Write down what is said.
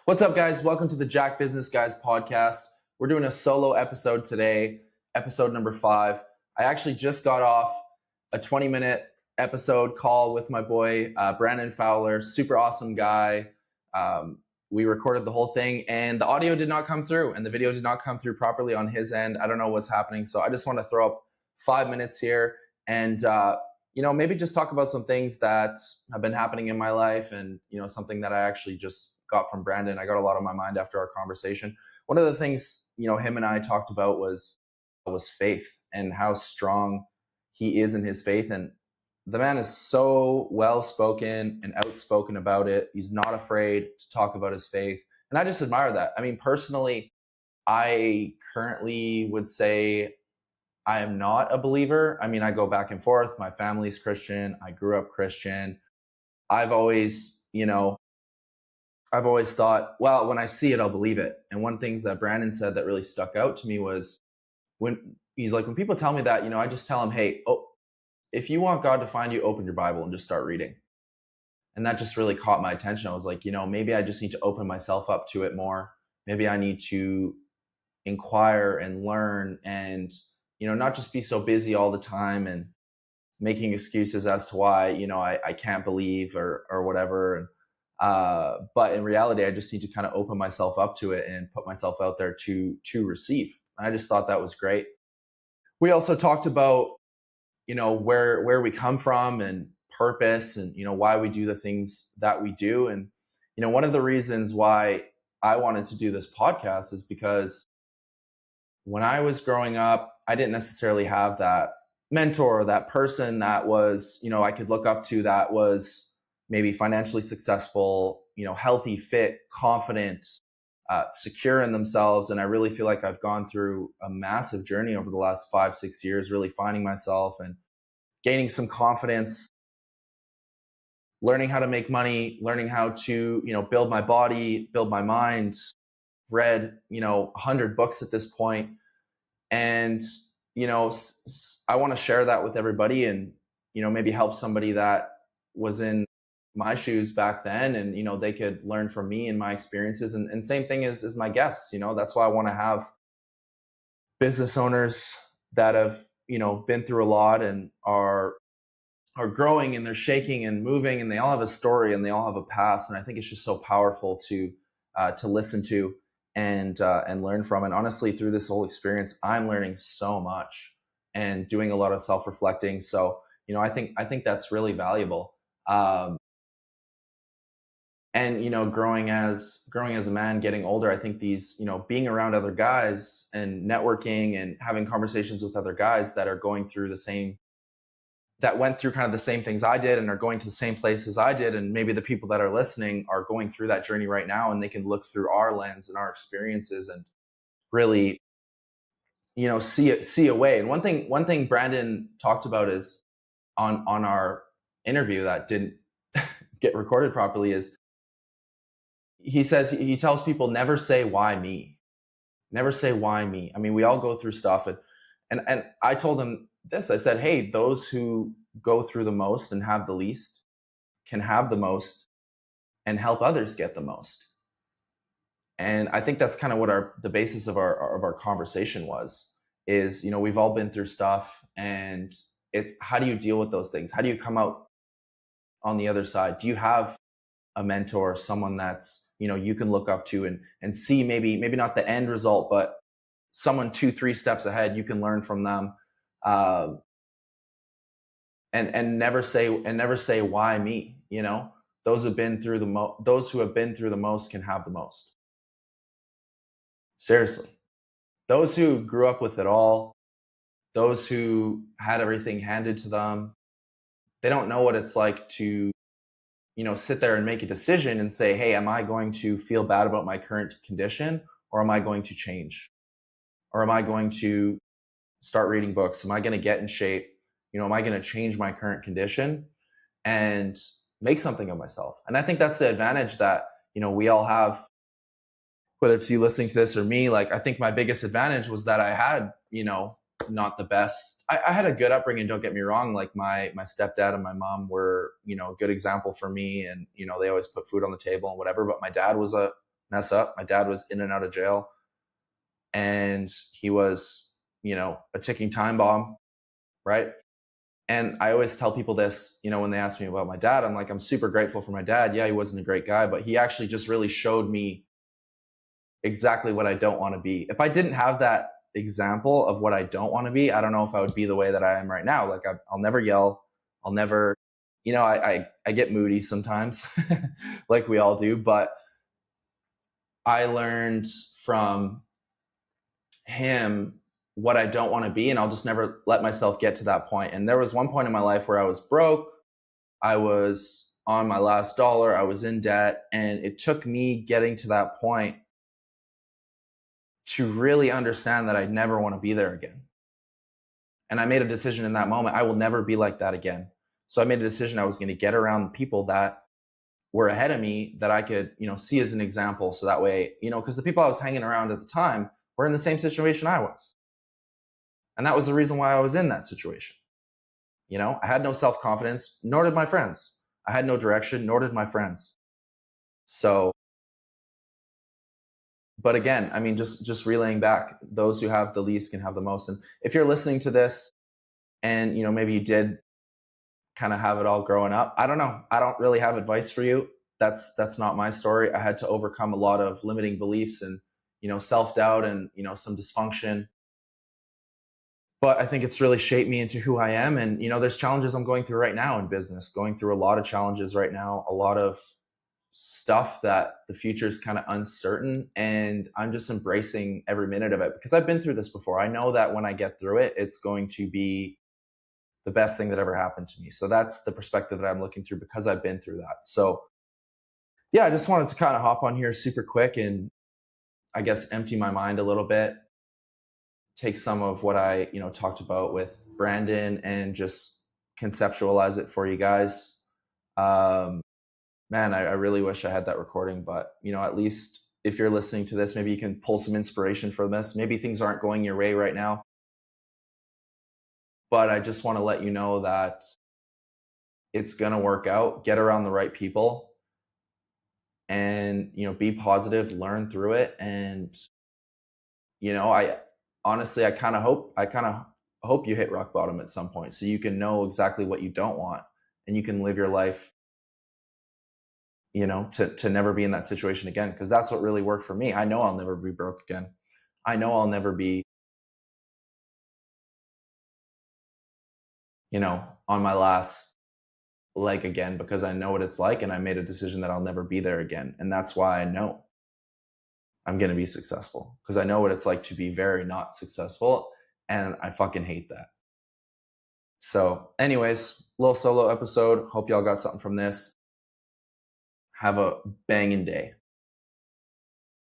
What's up, guys? Welcome to the Jack Business Guys podcast. We're doing a solo episode today, episode number 5. I actually just got off a 20-minute episode call with my boy, Brandon Fowler, super awesome guy. We recorded the whole thing and the audio did not come through and the video did not come through properly on his end. I don't know what's happening. So I just want to throw up 5 minutes here and, maybe just talk about some things that have been happening in my life and, something that I actually just got from Brandon. I got a lot on my mind after our conversation. One of the things, him and I talked about was faith and how strong he is in his faith. And the man is so well-spoken and outspoken about it. He's not afraid to talk about his faith. And I just admire that. I mean, personally, I currently would say I am not a believer. I mean, I go back and forth. My family's Christian. I grew up Christian. I've always thought, well, when I see it, I'll believe it. And one of the things that Brandon said that really stuck out to me was when people tell me that, I just tell them, hey, if you want God to find you, open your Bible and just start reading. And that just really caught my attention. I was like, maybe I just need to open myself up to it more. Maybe I need to inquire and learn and, not just be so busy all the time and making excuses as to why, I can't believe or whatever. But in reality, I just need to kind of open myself up to it and put myself out there to receive. I just thought that was great. We also talked about, where we come from and purpose and, why we do the things that we do. And, one of the reasons why I wanted to do this podcast is because when I was growing up, I didn't necessarily have that mentor or that person that was, I could look up to that was maybe financially successful, healthy, fit, confident, secure in themselves. And I really feel like I've gone through a massive journey over the last 5-6 years, really finding myself and gaining some confidence, learning how to make money, learning how to, build my body, build my mind. Read, 100 books at this point. And, I want to share that with everybody and, maybe help somebody that was in my shoes back then and, they could learn from me and my experiences. And same thing as my guests, that's why I want to have business owners that have, been through a lot and are growing and they're shaking and moving and they all have a story and they all have a past. And I think it's just so powerful to listen to and learn from. And honestly, through this whole experience, I'm learning so much and doing a lot of self-reflecting. So, I think that's really valuable. And, growing as a man, getting older, I think these, being around other guys and networking and having conversations with other guys that are going through that went through kind of the same things I did and are going to the same places I did. And maybe the people that are listening are going through that journey right now and they can look through our lens and our experiences and really, see a way. And one thing Brandon talked about is on our interview that didn't get recorded properly is he tells people never say why me. Never say why me. I mean, we all go through stuff and I told him this. I said, hey, those who go through the most and have the least can have the most and help others get the most. And I think that's kind of what the basis of our conversation is, we've all been through stuff and it's how do you deal with those things? How do you come out on the other side? Do you have a mentor, someone that's, you can look up to and see maybe not the end result, but someone 2-3 steps ahead, you can learn from them. And never say why me, those who have been through the most can have the most. Seriously, those who grew up with it all, those who had everything handed to them, they don't know what it's like to, sit there and make a decision and say, hey, am I going to feel bad about my current condition or am I going to change? Or am I going to start reading books? Am I going to get in shape? Am I going to change my current condition and make something of myself? And I think that's the advantage that, we all have, whether it's you listening to this or me. Like, I think my biggest advantage was that I had, not the best. I had a good upbringing, don't get me wrong. Like my stepdad and my mom were, a good example for me, and they always put food on the table and whatever. But my dad was a mess up. My dad was in and out of jail, and he was, a ticking time bomb, right? And I always tell people this, when they ask me about my dad, I'm like, I'm super grateful for my dad. Yeah, he wasn't a great guy, but he actually just really showed me exactly what I don't want to be. If I didn't have that example of what I don't want to be, I don't know if I would be the way that I am right now. Like I'll never yell. I'll never, I get moody sometimes, like we all do. But I learned from him what I don't want to be, and I'll just never let myself get to that point. And there was one point in my life where I was broke. I was on my last dollar. I was in debt, and it took me getting to that point to really understand that I'd never want to be there again. And I made a decision in that moment. I will never be like that again. So I made a decision I was going to get around people that were ahead of me that I could, see as an example. So that way, because the people I was hanging around at the time were in the same situation I was. And that was the reason why I was in that situation. I had no self-confidence, nor did my friends. I had no direction, nor did my friends. So, but again, I mean, just relaying back, those who have the least can have the most. And if you're listening to this and, maybe you did kind of have it all growing up, I don't know. I don't really have advice for you. That's not my story. I had to overcome a lot of limiting beliefs and, self-doubt and, some dysfunction. But I think it's really shaped me into who I am. And, there's challenges I'm going through right now in business, going through a lot of challenges right now, a lot of stuff that the future is kind of uncertain. And I'm just embracing every minute of it because I've been through this before. I know that when I get through it, it's going to be the best thing that ever happened to me. So that's the perspective that I'm looking through because I've been through that. So yeah, I just wanted to kind of hop on here super quick and I guess empty my mind a little bit, take some of what I, talked about with Brandon and just conceptualize it for you guys. Man, I really wish I had that recording, but at least if you're listening to this, maybe you can pull some inspiration from this. Maybe things aren't going your way right now, but I just want to let you know that it's going to work out. Get around the right people and, be positive, learn through it. And, I honestly, I kind of hope you hit rock bottom at some point so you can know exactly what you don't want and you can live your life, to never be in that situation again. Because that's what really worked for me. I know I'll never be broke again. I know I'll never be, on my last leg again because I know what it's like and I made a decision that I'll never be there again. And that's why I know I'm going to be successful because I know what it's like to be very not successful. And I fucking hate that. So anyways, little solo episode. Hope y'all got something from this. Have a banging day.